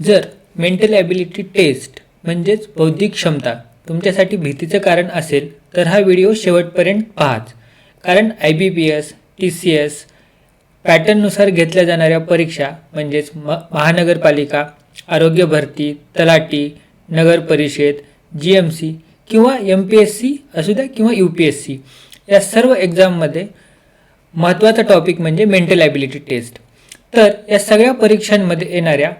जर mental ability taste म्हणजेच बौद्धिक क्षमता तुमच्यासाठी भीतीचं कारण असेल तर हा व्हिडिओ शेवटपर्यंत पाहाच. कारण IBPS, TCS पॅटर्ननुसार घेतल्या जाणाऱ्या परीक्षा म्हणजेच महानगरपालिका, आरोग्य भरती, तलाठी, नगर परिषद, GMC किंवा MPSC असू द्या किंवा UPSC या सर्व एक्झाममध्ये महत्त्वाचा टॉपिक म्हणजे मेंटल ॲबिलिटी टेस्ट. तर या सगळ्या परीक्षांमध्ये येणाऱ्या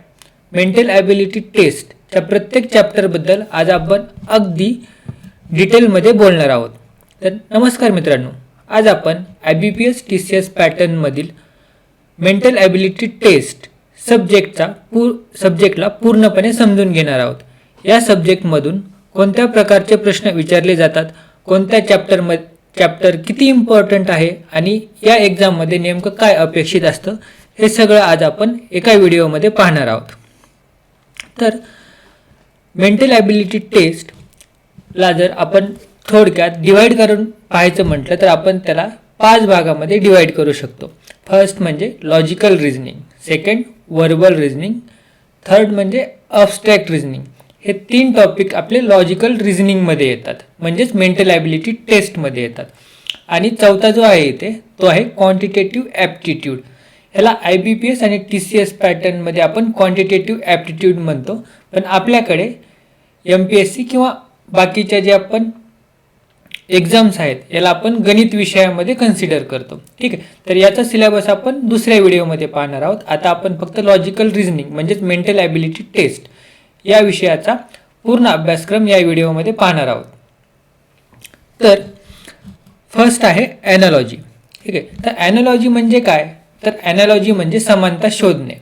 मेंटल ॲबिलिटी टेस्टच्या प्रत्येक चॅप्टरबद्दल आज आपण अगदी डिटेलमध्ये बोलणार आहोत. तर नमस्कार मित्रांनो, आज आपण IBPS TCS पॅटर्नमधील मेंटल ॲबिलिटी टेस्ट सब्जेक्टला पूर्णपणे समजून घेणार आहोत. या सब्जेक्टमधून कोणत्या प्रकारचे प्रश्न विचारले जातात, कोणत्या चॅप्टर किती इम्पॉर्टंट आहे आणि या एक्झाममध्ये नेमकं काय अपेक्षित असतं हे सगळं आज आपण एका व्हिडिओमध्ये पाहणार आहोत. तर मेंटल ॲबिलिटी टेस्टला जर आपण थोडक्यात डिवाईड करून पाहायचं म्हटलं तर आपण त्याला 5 भागामध्ये डिवाईड करू शकतो. फर्स्ट म्हणजे logical reasoning, second verbal reasoning, third म्हणजे अबस्ट्रॅक्ट रिझनिंग. हे 3 टॉपिक आपले लॉजिकल रिझनिंगमध्ये येतात म्हणजेच मेंटल ॲबिलिटी टेस्टमध्ये येतात. आणि चौथा जो आहे इथे तो आहे क्वांटिटेटिव्ह ॲप्टिट्यूड. ह्याला IBPS आणि TCS पॅटर्नमध्ये आपण क्वांटिटेटिव्ह ॲप्टिट्यूड म्हणतो, पण आपल्याकडे MPSC किंवा बाकीच्या जे आपण एक्झाम्स आहेत याला आपण गणित विषयामध्ये कन्सिडर करतो. ठीक आहे, तर याचा सिलेबस आपण दुसऱ्या व्हिडिओमध्ये पाहणार आहोत. आता आपण फक्त लॉजिकल रिझनिंग म्हणजेच मेंटल ॲबिलिटी टेस्ट या विषयाचा पूर्ण अभ्यासक्रम या व्हिडिओमध्ये पाहणार आहोत. तर फर्स्ट आहे ॲनालॉजी. ठीक आहे, तर ॲनालॉजी म्हणजे काय? तर ॲनालॉजी म्हणजे समानता शोधणे,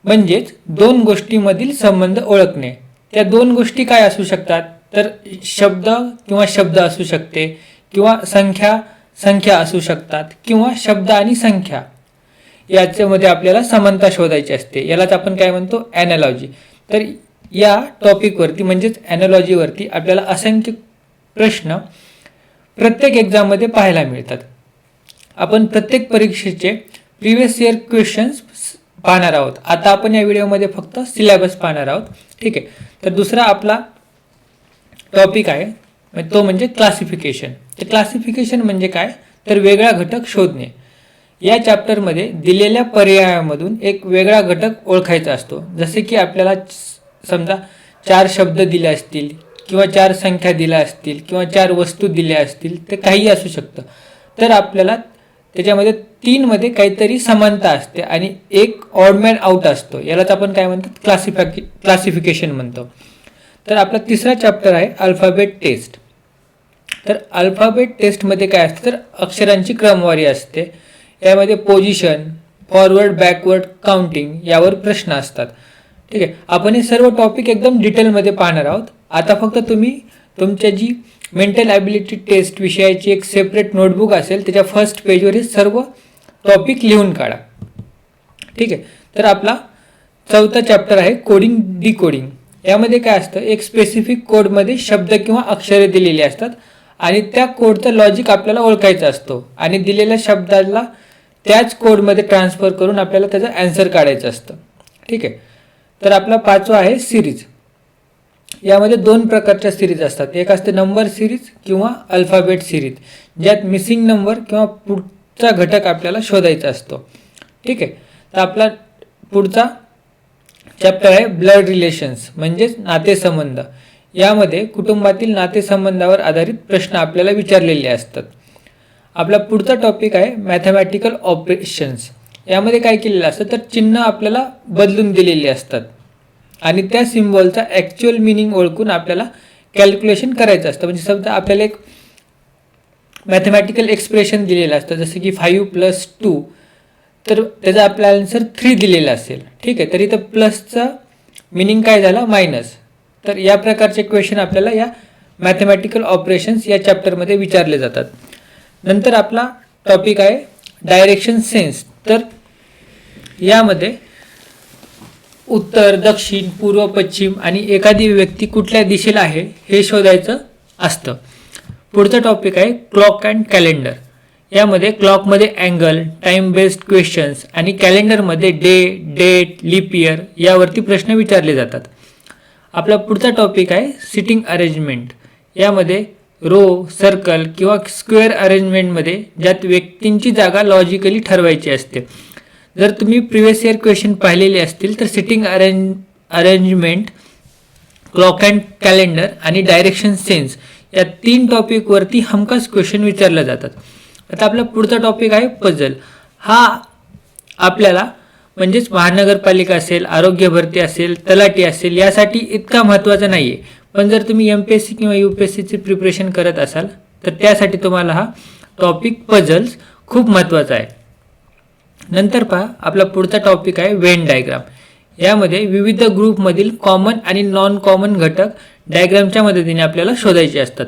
म्हणजेच 2 गोष्टींमधील संबंध ओळखणे. त्या 2 गोष्टी काय असू शकतात? तर शब्द असू शकते किंवा संख्या असू शकतात किंवा शब्द आणि संख्या याच्यामध्ये आपल्याला समानता शोधायची असते. यालाच आपण काय म्हणतो? ॲनालॉजी. तर या टॉपिकवरती म्हणजेच ॲनालॉजीवरती आपल्याला असंख्य प्रश्न प्रत्येक एक्झाममध्ये पाहायला मिळतात. आपण प्रत्येक परीक्षेचे प्रिव्हियस इयर क्वेश्चन्स पाहणार आहोत. आता आपण या व्हिडिओमध्ये फक्त सिलेबस पाहणार आहोत. ठीक आहे, तर दुसरा आपला टॉपिक आहे तो म्हणजे क्लासिफिकेशन. तर क्लासिफिकेशन म्हणजे काय? तर वेगळा घटक शोधणे. या चॅप्टरमध्ये दिलेल्या पर्यायामधून एक वेगळा घटक ओळखायचा असतो. जसे की आपल्याला समजा 4 शब्द दिले असतील किंवा 4 संख्या दिल्या असतील किंवा 4 वस्तू दिल्या असतील, ते काही असू शकतं. तर आपल्याला त्याच्यामध्ये 3 मध्ये काहीतरी समानता असते आणि एक ऑडमॅन आउट असतो. यालाच आपण काय म्हणतात? क्लासिफिकेशन म्हणतो. तर आपला तिसरा चॅप्टर आहे अल्फाबेट टेस्ट. तर अल्फाबेट टेस्टमध्ये काय असतं? तर अक्षरांची क्रमवारी असते. यामध्ये पोझिशन, फॉरवर्ड, बॅकवर्ड, काउंटिंग यावर प्रश्न असतात. ठीक आहे, आपण हे सर्व टॉपिक एकदम डिटेलमध्ये पाहणार आहोत. आता फक्त तुम्ही तुमच्या जी मेंटल ॲबिलिटी टेस्ट विषयाची एक सेपरेट नोटबुक असेल त्याच्या फर्स्ट पेजवर हे सर्व टॉपिक लिहून काढा. ठीक आहे, तर आपला चौथा चॅप्टर आहे कोडिंग डिकोडिंग. यामध्ये काय असतं? एक स्पेसिफिक कोडमध्ये शब्द किंवा अक्षरे दिलेली असतात आणि त्या कोडचं लॉजिक आपल्याला ओळखायचं असतो आणि दिलेल्या शब्दाला त्याच कोडमध्ये ट्रान्सफर करून आपल्याला त्याचं ॲन्सर काढायचं असतं. ठीक आहे, तर आपला 5वा आहे सिरीज. यामध्ये 2 प्रकारच्या सिरीज असतात. एक असते नंबर सिरीज किंवा अल्फाबेट सिरीज, ज्यात मिसिंग नंबर किंवा पुढचा घटक आपल्याला शोधायचा असतो. ठीक आहे, तर आपला पुढचा चॅप्टर आहे ब्लड रिलेशन्स म्हणजेच नातेसंबंध. यामध्ये कुटुंबातील नातेसंबंधावर आधारित प्रश्न आपल्याला विचारलेले असतात. आपला पुढचा टॉपिक आहे मॅथमॅटिकल ऑपरेशन्स. यामध्ये काय केलेलं असतं? तर चिन्ह आपल्याला बदलून दिलेली असतात आणि त्या सिम्बॉलचा ॲक्च्युअल मिनिंग ओळखून आपल्याला कॅल्क्युलेशन करायचं असतं. म्हणजे समजा आपल्याला एक मॅथमॅटिकल एक्सप्रेशन दिलेलं असतं, जसं की 5 + 2, तर त्याचा आपला आन्सर 3 दिलेला असेल. ठीक आहे, तर इथं प्लसचा मिनिंग काय झाला? मायनस. तर या प्रकारचे क्वेश्चन आपल्याला या मॅथमॅटिकल ऑपरेशन्स या चॅप्टरमध्ये विचारले जातात. नंतर आपला टॉपिक आहे डायरेक्शन सेन्स. तर यामध्ये उत्तर, दक्षिण, पूर्व, पश्चिम आणि एखादी व्यक्ती कुठल्या दिशेला आहे हे शोधायचं असतं. पुढचा टॉपिक आहे क्लॉक अँड कॅलेंडर. यामध्ये क्लॉकमध्ये अँगल, टाइम बेस्ड क्वेश्चन्स आणि कॅलेंडरमध्ये डे, डेट, लीप इयर यावरती प्रश्न विचारले जातात. आपला पुढचा टॉपिक आहे सिटिंग अरेंजमेंट. यामध्ये रो, सर्कल किंवा स्क्वेअर अरेंजमेंटमध्ये ज्यात व्यक्तींची जागा लॉजिकली ठरवायची असते. जर तुम्ही प्रिव्हियस इयर क्वेश्चन पाहिलेले असतील तर sitting arrangement, clock and calendar आणि डायरेक्शन सेन्स या 3 टॉपिकवरती हमखास क्वेश्चन विचारले जातात. आता आपला पुढचा टॉपिक आहे पझल. हा आपल्याला म्हणजेच महानगरपालिका असेल, आरोग्य भरती असेल, तलाठी असेल यासाठी इतका महत्त्वाचा नाही आहे. पण जर तुम्ही MPSC किंवा UPSCची प्रिपरेशन करत असाल तर त्यासाठी तुम्हाला हा टॉपिक पझल्स खूप महत्त्वाचा आहे. नंतर पहा आपला पुढचा टॉपिक आहे व्हेन डायग्राम. यामध्ये विविध ग्रुपमधील कॉमन आणि नॉन कॉमन घटक डायग्रामच्या मदतीने आपल्याला शोधायचे असतात.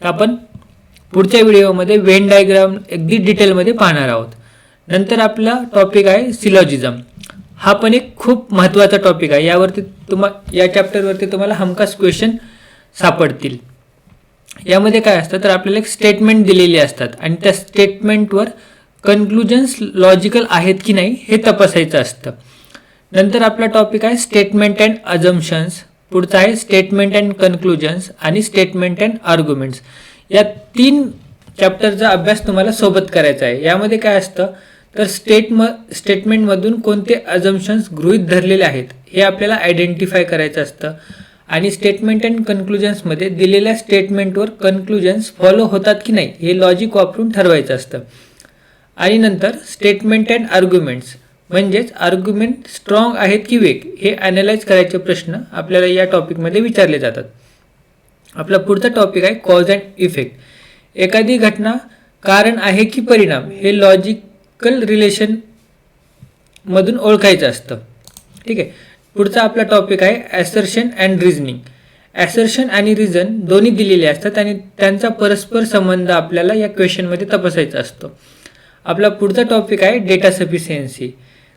आपण पुढच्या व्हिडिओमध्ये व्हेन डायग्राम अगदी डिटेलमध्ये पाहणार आहोत. नंतर आपला टॉपिक आहे सिलॉजिझम. हा पण एक खूप महत्त्वाचा टॉपिक आहे. या चॅप्टरवरती तुम्हाला हमखास क्वेश्चन सापडतील. यामध्ये काय असतं तर आपल्याला एक स्टेटमेंट दिलेली असतात आणि त्या स्टेटमेंटवर कन्क्लुजन्स लॉजिकल आहेत की नाही हे तपासायचं असतं. नंतर आपला टॉपिक आहे स्टेटमेंट अँड अजम्पशन्स. पुढचा आहे स्टेटमेंट अँड कन्क्लुजन्स आणि स्टेटमेंट अँड आर्ग्युमेंट्स. या 3 चॅप्टरचा अभ्यास तुम्हाला सोबत करायचा आहे. यामध्ये काय असतं तर स्टेटमेंटमधून कोणते अजम्पशन्स गृहीत धरलेले आहेत हे आपल्याला आयडेंटिफाय करायचं असतं आणि स्टेटमेंट अँड कन्क्लुजन्समध्ये दिलेल्या स्टेटमेंटवर कन्क्लुजन्स फॉलो होतात की नाही हे लॉजिक वापरून ठरवायचं असतं. आणि नंतर स्टेटमेंट अँड आर्ग्युमेंट्स म्हणजेच आर्ग्युमेंट स्ट्रॉंग आहेत की वीक हे ॲनालाइज करायचे प्रश्न आपल्याला या टॉपिकमध्ये विचारले जातात. आपला पुढचा टॉपिक आहे कॉज अँड इफेक्ट. एखादी घटना कारण आहे की परिणाम हे लॉजिकल रिलेशन मधून ओळखायचं असतं. ठीक आहे. पुढचा आपला टॉपिक आहे ॲसर्शन अँड रिझनिंग. ॲसर्शन आणि रिझन दोन्ही दिलेले असतात आणि त्यांचा परस्पर संबंध आपल्याला या क्वेश्चनमध्ये तपासायचा असतो. आपला पुढचा टॉपिक आहे डेटा सफिशियन्सी.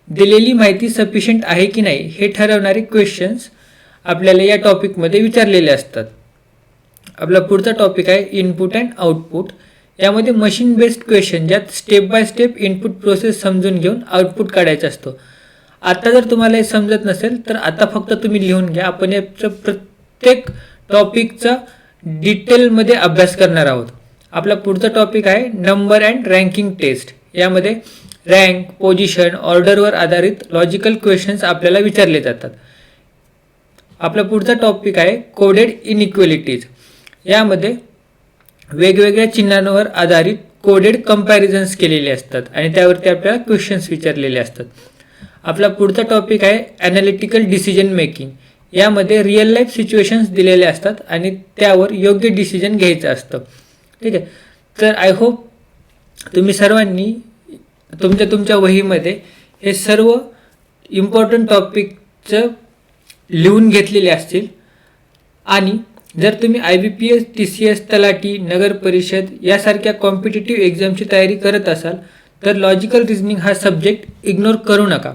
दिलेली माहिती सफिशियंट आहे की नाही हे ठरवणारे क्वेश्चन्स आपल्याला या टॉपिकमध्ये विचारलेले असतात. आपला पुढचा टॉपिक आहे इनपुट अँड आउटपुट. यामध्ये मशीन बेस्ड क्वेश्चन ज्यात step by step input process समजून घेऊन आउटपुट काढायचा असतो. आता जर तुम्हाला हे समजत नसेल तर आता फक्त तुम्ही लिहून घ्या. आपण याचं प्रत्येक टॉपिकचा डिटेलमध्ये अभ्यास करणार आहोत. आपला पुढचा टॉपिक आहे नंबर अँड रँकिंग टेस्ट. यामध्ये रँक, पोझिशन, ऑर्डरवर आधारित लॉजिकल क्वेश्चन्स आपल्याला विचारले जातात. आपला पुढचा टॉपिक आहे कोडेड इनइक्वॅलिटीज. यामध्ये वेगवेगळ्या चिन्हांवर आधारित कोडेड कंपॅरिझन्स केलेले असतात आणि त्यावरती आपल्याला क्वेश्चन्स विचारलेले असतात. आपला पुढचा टॉपिक आहे ॲनालिटिकल डिसिजन मेकिंग. यामध्ये रिअल लाईफ सिच्युएशन्स दिलेले असतात आणि त्यावर योग्य डिसिजन घ्यायचं असतं. ठीक आहे. तर आय होप तुम्ही सर्वांनी तुमच्या वहीमध्ये हे सर्व इम्पॉर्टंट टॉपिकचं लिहून घेतलेले असतील. आणि जर तुम्ही IBPS, TCS, तलाठी, नगर परिषद यासारख्या कॉम्पिटिटिव्ह एक्झामची तयारी करत असाल तर लॉजिकल रिझनिंग हा सब्जेक्ट इग्नोर करू नका.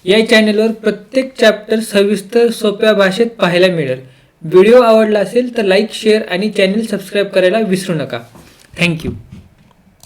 या चॅनलवर प्रत्येक चॅप्टर सविस्तर सोप्या भाषेत पाहायला मिळेल. व्हिडिओ आवडला असेल तर लाईक, शेअर आणि चॅनल सबस्क्राईब करायला विसरू नका. थँक्यू.